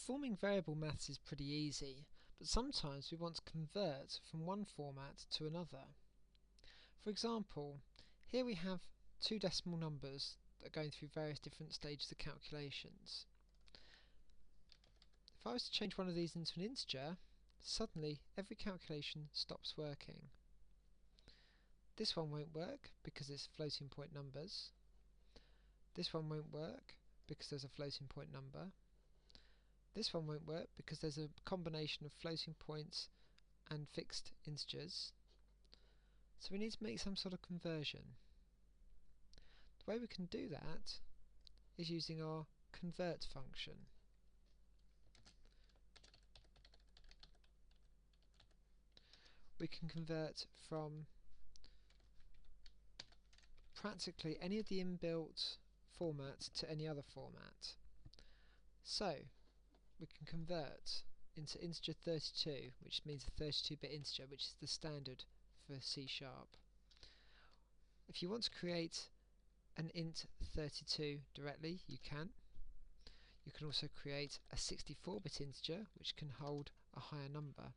Performing variable maths is pretty easy, but sometimes we want to convert from one format to another. For example, here we have two decimal numbers that are going through various different stages of calculations. If I was to change one of these into an integer, suddenly every calculation stops working. This one won't work because it's floating point numbers. This one won't work because there's a floating point number. This one won't work because there's a combination of floating points and fixed integers. So we need to make some sort of conversion. The way we can do that is using our convert function. We can convert from practically any of the inbuilt formats to any other format. So we can convert into integer 32, which means a 32-bit integer, which is the standard for C#. If you want to create an int 32 directly, you can. You can also create a 64-bit integer, which can hold a higher number.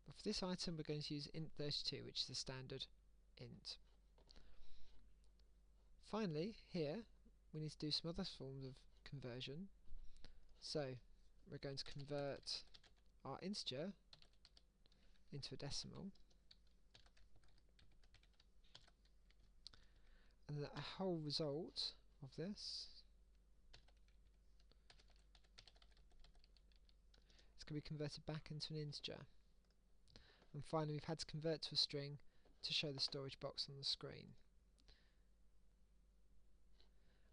But for this item, we're going to use int 32, which is the standard int. Finally, here we need to do some other forms of conversion. So we're going to convert our integer into a decimal, and the whole result of this is going to be converted back into an integer. And finally, we've had to convert to a string to show the storage box on the screen.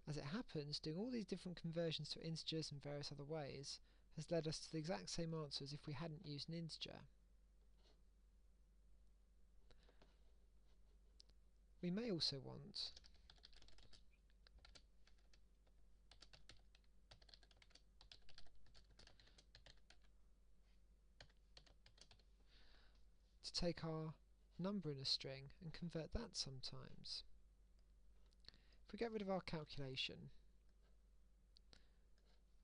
As it happens, doing all these different conversions to integers and various other ways has led us to the exact same answer as if we hadn't used an integer. We may also want to take our number in a string and convert that sometimes. If we get rid of our calculation,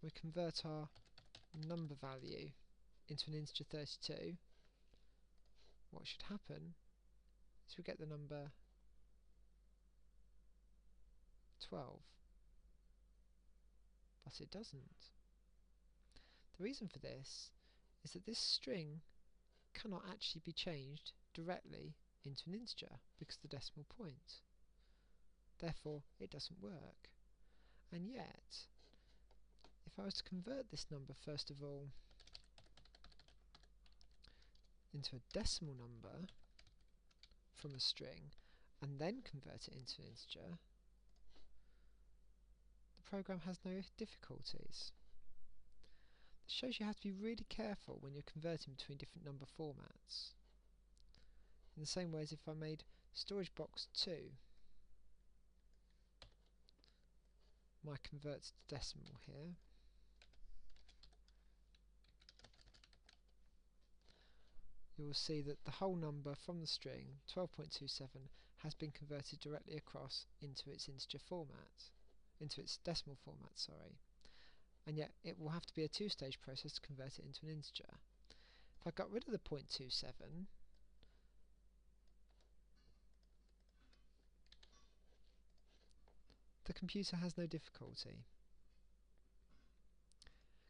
we convert our number value into an integer 32, what should happen is we get the number 12, but it doesn't. The reason for this is that this string cannot actually be changed directly into an integer because of the decimal point. Therefore, it doesn't work. And yet, if I was to convert this number first of all into a decimal number from a string and then convert it into an integer, the program has no difficulties. This shows you have to be really careful when you're converting between different number formats. In the same way as if I made storage box 2 my convert to decimal here, you will see that the whole number from the string 12.27 has been converted directly across into its integer format, into its decimal format, sorry. And yet it will have to be a two-stage process to convert it into an integer. If I got rid of the 0.27, the computer has no difficulty.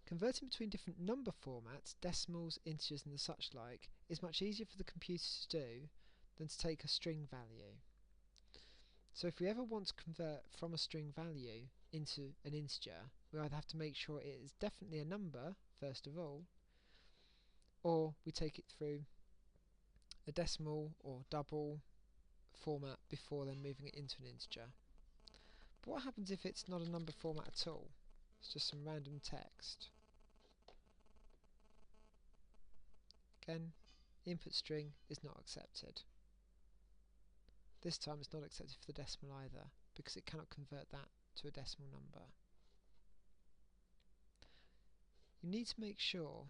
Converting between different number formats, decimals, integers and the such like, is much easier for the computer to do than to take a string value. So if we ever want to convert from a string value into an integer, we either have to make sure it is definitely a number first of all, or we take it through a decimal or double format before then moving it into an integer. But what happens if it's not a number format at all? It's just some random text. Again, input string is not accepted. This time it's not accepted for the decimal either, because it cannot convert that to a decimal number. You need to make sure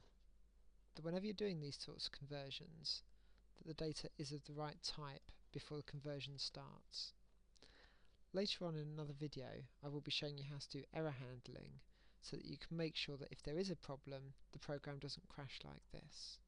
that whenever you're doing these sorts of conversions, that the data is of the right type before the conversion starts. Later on in another video I will be showing you how to do error handling so that you can make sure that if there is a problem the program doesn't crash like this.